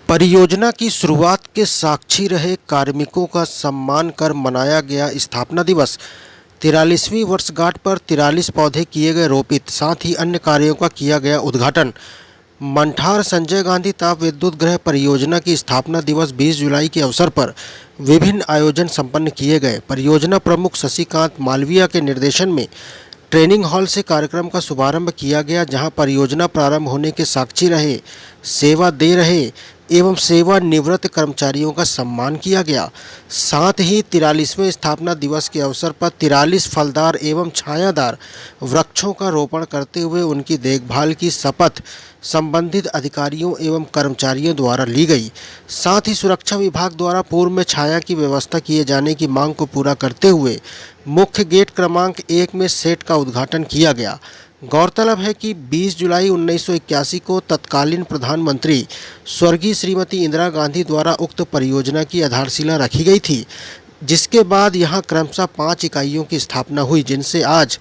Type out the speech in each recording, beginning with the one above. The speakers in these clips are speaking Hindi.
परियोजना की शुरुआत के साक्षी रहे कार्मिकों का सम्मान कर मनाया गया स्थापना दिवस। 43वीं वर्षगांठ पर 43 पौधे किए गए रोपित, साथ ही अन्य कार्यों का किया गया उद्घाटन। मंठार संजय गांधी ताप विद्युत गृह परियोजना की स्थापना दिवस 20 जुलाई के अवसर पर विभिन्न आयोजन संपन्न किए गए। परियोजना प्रमुख शशिकांत मालवीय के निर्देशन में ट्रेनिंग हॉल से कार्यक्रम का शुभारंभ किया गया, जहां परियोजना प्रारंभ होने के साक्षी रहे, सेवा दे रहे एवं सेवानिवृत्त कर्मचारियों का सम्मान किया गया। साथ ही 43वें स्थापना दिवस के अवसर पर 43 फलदार एवं छायादार वृक्षों का रोपण करते हुए उनकी देखभाल की शपथ संबंधित अधिकारियों एवं कर्मचारियों द्वारा ली गई। साथ ही सुरक्षा विभाग द्वारा पूर्व में छाया की व्यवस्था किए जाने की मांग को पूरा करते हुए मुख्य गेट क्रमांक 1 में सेट का उद्घाटन किया गया। गौरतलब है कि 20 जुलाई 1981 को तत्कालीन प्रधानमंत्री स्वर्गीय श्रीमती इंदिरा गांधी द्वारा उक्त परियोजना की आधारशिला रखी गई थी, जिसके बाद यहां क्रमशः 5 इकाइयों की स्थापना हुई, जिनसे आज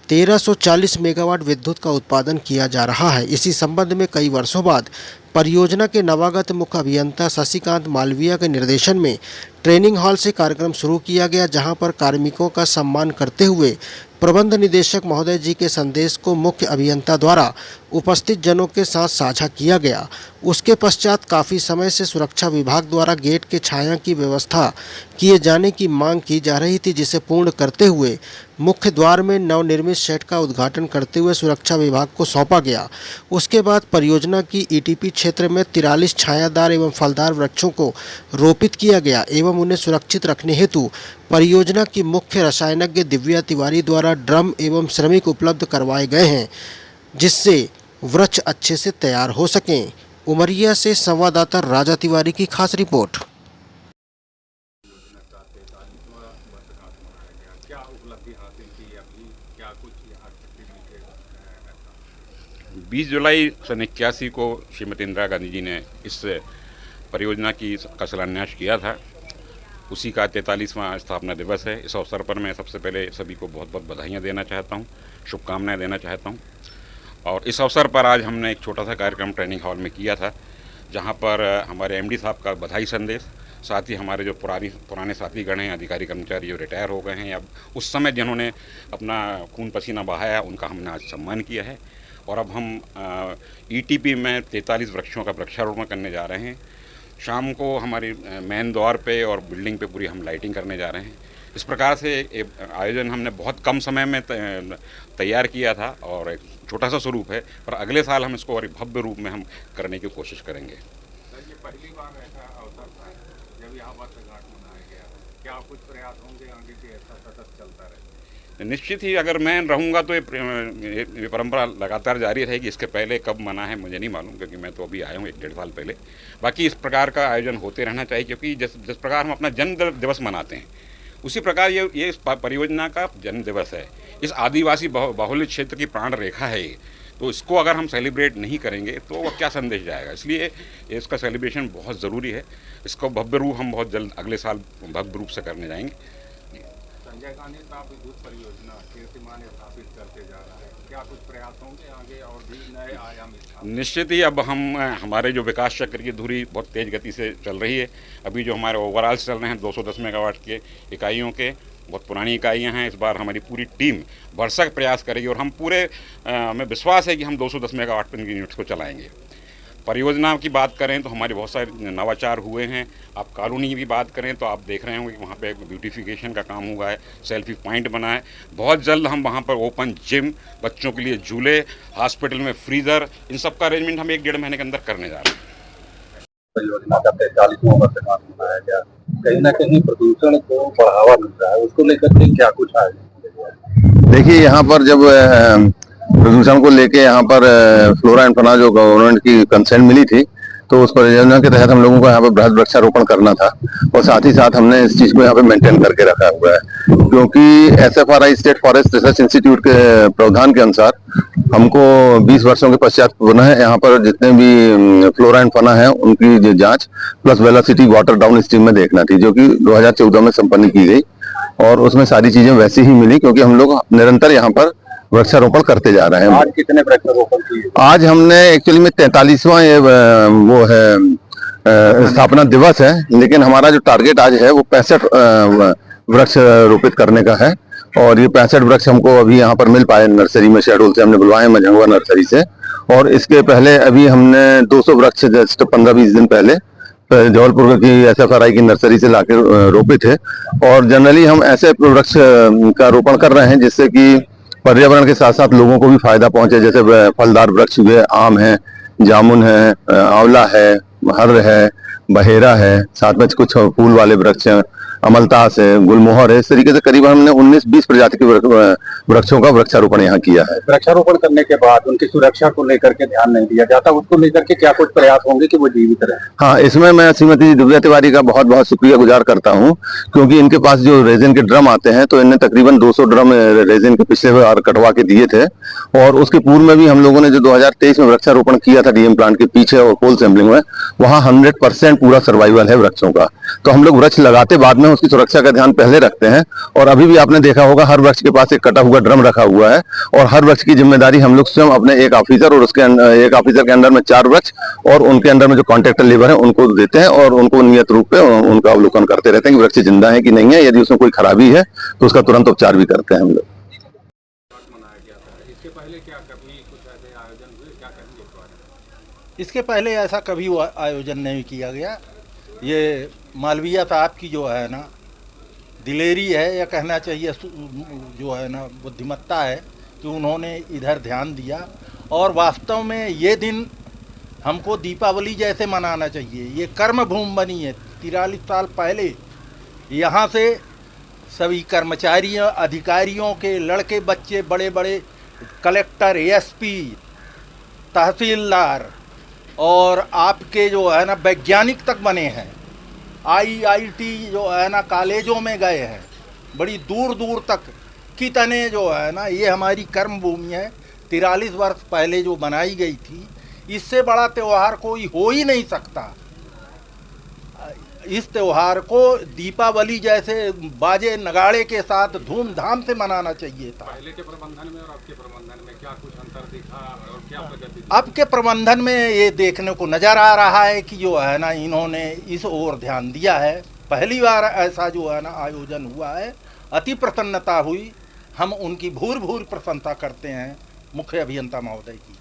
1340 मेगावाट विद्युत का उत्पादन किया जा रहा है। इसी संबंध में कई वर्षों बाद परियोजना के नवागत मुख्य अभियंता शशिकांत मालवीय के निर्देशन में ट्रेनिंग हॉल से कार्यक्रम शुरू किया गया, जहां पर कार्मिकों का सम्मान करते हुए प्रबंध निदेशक महोदय जी के संदेश को मुख्य अभियंता द्वारा उपस्थित जनों के साथ साझा किया गया। उसके पश्चात काफ़ी समय से सुरक्षा विभाग द्वारा गेट के छाया की व्यवस्था किए जाने की मांग की जा रही थी, जिसे पूर्ण करते हुए मुख्य द्वार में नवनिर्मित शेड का उद्घाटन करते हुए सुरक्षा विभाग को सौंपा गया। उसके बाद परियोजना की ईटीपी क्षेत्र में 43 छायादार एवं फलदार वृक्षों को रोपित किया गया एवं उन्हें सुरक्षित रखने हेतु परियोजना की मुख्य रसायनज्ञ दिव्या तिवारी द्वारा ड्रम एवं श्रमिक उपलब्ध करवाए गए हैं, जिससे वृक्ष अच्छे से तैयार हो सकें। उमरिया से संवाददाता राजा तिवारी की खास रिपोर्ट। 20 जुलाई सन 81 को श्रीमती इंदिरा गांधी जी ने इस परियोजना का शिलान्यास किया था। उसी का 43वां स्थापना दिवस है। इस अवसर पर मैं सबसे पहले सभी को बहुत बहुत बधाइयाँ देना चाहता हूँ, शुभकामनाएं देना चाहता हूँ। और इस अवसर पर आज हमने एक छोटा सा कार्यक्रम ट्रेनिंग हॉल में किया था, जहाँ पर हमारे एमडी साहब का बधाई संदेश, साथ ही हमारे जो पुराने साथीगण हैं, अधिकारी कर्मचारी जो रिटायर हो गए हैं या उस समय जिन्होंने अपना खून पसीना बहाया, उनका हमने आज सम्मान किया है। और अब हम ईटीपी में 43 वृक्षों का वृक्षारोपण करने जा रहे हैं। शाम को हमारी मेन द्वार पे और बिल्डिंग पे पूरी हम लाइटिंग करने जा रहे हैं। इस प्रकार से आयोजन हमने बहुत कम समय में तैयार किया था और एक छोटा सा स्वरूप है, पर अगले साल हम इसको और भव्य रूप में हम करने की कोशिश करेंगे। सर, ये पहली बार ऐसा अवसर था जब यहाँ वर्षगांठ मनाया गया, क्या कुछ प्रयास होंगे आगे कि ऐसा सतत चलता रहे? निश्चित ही अगर मैं रहूँगा तो ये परंपरा लगातार जारी रहेगी। इसके पहले कब मना है मुझे नहीं मालूम, क्योंकि मैं तो अभी आया हूँ 1-1.5 साल पहले। बाकी इस प्रकार का आयोजन होते रहना चाहिए, क्योंकि जिस प्रकार हम अपना जन्म दिवस मनाते हैं, उसी प्रकार ये इस परियोजना का जन्म दिवस है। इस आदिवासी बाहुल्य क्षेत्र की प्राण रेखा है ये, तो इसको अगर हम सेलिब्रेट नहीं करेंगे तो वो क्या संदेश जाएगा। इसलिए इसका सेलिब्रेशन बहुत ज़रूरी है। इसको भव्य रूप हम बहुत जल्द अगले साल भव्य रूप से करने जाएंगे। संजय गांधी ताप विद्युत परियोजना कीर्तिमान स्थापित करते जा रहा है, क्या कुछ प्रयास होंगे आगे और भी नए आयाम? निश्चित ही अब हमारे जो विकास चक्र की धुरी बहुत तेज़ गति से चल रही है। अभी जो हमारे ओवरऑल चल रहे हैं 210 मेगावाट के इकाइयों के, बहुत पुरानी इकाइयाँ हैं। इस बार हमारी पूरी टीम भरसक प्रयास करेगी और हम हमें विश्वास है कि हम 210 मेगावाट पर यूनिट्स को चलाएँगे। परियोजना की बात करें तो हमारे बहुत सारे नवाचार हुए हैं। आप कॉलोनी की भी बात करें तो आप देख रहे होंगे कि वहाँ पे ब्यूटिफिकेशन का काम हुआ है, सेल्फी पॉइंट बना है। बहुत जल्द हम वहाँ पर ओपन जिम, बच्चों के लिए झूले, हॉस्पिटल में फ्रीज़र, इन सब का अरेंजमेंट हम 1-1.5 महीने के अंदर करने जा रहे हैं। परियोजना का 43वां वर्षगांठ मनाया गया, कहीं ना कहीं प्रदूषण को बढ़ावा मिल रहा है, उसको लेकर के क्या कुछ है? देखिए, यहाँ पर जब प्रदूषण को लेके यहाँ पर फ्लोरा एंड फौना जो गवर्नमेंट की कंसेंट मिली थी, तो उस परियोजना के तहत हम लोगों को यहाँ पर बृहद वृक्षारोपण करना था और साथ ही साथ हमने इस चीज को यहाँ पे मेंटेन करके रखा हुआ है, क्योंकि SFRI state forest research institute के प्रावधान के अनुसार हमको 20 वर्षों के पश्चात पुनः यहाँ पर जितने भी फ्लोरा एंड फौना है उनकी जांच plus velocity water down stream में देखना थी, जो कि 2014 में संपन्न की गई और उसमें सारी चीजें वैसी ही मिली, क्योंकि हम लोग निरंतर यहाँ पर वृक्षारोपण करते जा रहे हैं। आज कितने वृक्षारोपण किए? आज हमने एक्चुअली में 43वां वो है स्थापना दिवस है, लेकिन हमारा जो टारगेट आज है वो 65 वृक्ष रोपित करने का है। और ये 65 वृक्ष हमको अभी यहाँ पर मिल पाए नर्सरी में, शहडोल से हमने बुलवाए मझंगवा नर्सरी से। और इसके पहले अभी हमने 200 वृक्ष जस्ट 15-20 दिन पहले जबलपुर की SFRI की नर्सरी से लाकर रोपे थे। और जनरली हम ऐसे वृक्ष का रोपण कर रहे हैं जिससे कि पर्यावरण के साथ साथ लोगों को भी फायदा पहुंचे, जैसे फलदार वृक्ष हुए, आम है, जामुन है, आंवला है, हर्र है, बहेरा है, साथ में कुछ फूल वाले वृक्ष हैं, अमलतास है, गुलमोहर है। इस तरीके से करीबन हमने 19-20 प्रजाति के वृक्षों का वृक्षारोपण यहाँ किया है। वृक्षारोपण करने के बाद उनकी सुरक्षा को लेकर के ध्यान नहीं दिया जाता, उसको लेकर के क्या कुछ प्रयास होंगे कि वो जीवित रहे? हाँ, इसमें मैं श्रीमती दिव्या तिवारी का बहुत बहुत शुक्रिया गुजार करता हूँ, क्योंकि इनके पास जो रेजिन के ड्रम आते हैं तो इन्हें तकरीबन 200 ड्रम रेजिन के पिछले बार कटवा के दिए थे। और उसके पूर्व में भी हम लोगों ने जो 2023 में वृक्षारोपण किया था DM प्लांट के पीछे और कोल सैम्पलिंग में, वहाँ 100% पूरा सर्वाइवल है वृक्षों का। तो हम लोग वृक्ष लगाते बाद में उसकी सुरक्षा का ध्यान पहले रखते हैं। और अभी भी आपने देखा होगा हर वृक्ष के पास एक कटा हुआ ड्रम रखा हुआ है, और हर वृक्ष की जिम्मेदारी हम लोग स्वयं अपने एक ऑफिसर और उसके एक ऑफिसर के अंडर में 4 वृक्ष और उनके अंडर में जो कॉन्ट्रैक्टर लेबर है उनको देते हैं, और उनको नियत रूप पे उनका अवलोकन करते रहते हैं कि वृक्ष जिंदा है कि नहीं है। यदि उसमें कोई खराबी है तो उसका तुरंत उपचार भी करते हैं हम लोग। मनाया गया था, इसके पहले क्या कभी कुछ ऐसे आयोजन हुए, क्या कहेंगे इस बारे में? इसके पहले ऐसा कभी आयोजन नहीं किया गया। ये मालवीय साहब की जो है ना दिलेरी है, या कहना चाहिए जो है ना बुद्धिमत्ता है कि उन्होंने इधर ध्यान दिया। और वास्तव में ये दिन हमको दीपावली जैसे मनाना चाहिए। ये कर्म भूमि बनी है। 43 साल पहले यहाँ से सभी कर्मचारियों, अधिकारियों के लड़के बच्चे, बड़े बड़े कलेक्टर, ASP, तहसीलदार और आपके जो है ना वैज्ञानिक तक बने हैं। IIT जो है ना कॉलेजों में गए हैं, बड़ी दूर दूर तक कितने जो है ना, ये हमारी कर्म भूमि है। 43 वर्ष पहले जो बनाई गई थी, इससे बड़ा त्यौहार कोई हो ही नहीं सकता। इस त्यौहार को दीपावली जैसे बाजे नगाड़े के साथ धूमधाम से मनाना चाहिए था। पहले के प्रबंधन में और अब के प्रबंधन में क्या कुछ अंतर दिखा और क्या प्रगति? अब के प्रबंधन में ये देखने को नज़र आ रहा है कि जो है ना इन्होंने इस ओर ध्यान दिया है। पहली बार ऐसा जो है ना आयोजन हुआ है, अति प्रसन्नता हुई। हम उनकी भूर भूर प्रशंसा करते हैं मुख्य अभियंता महोदय की।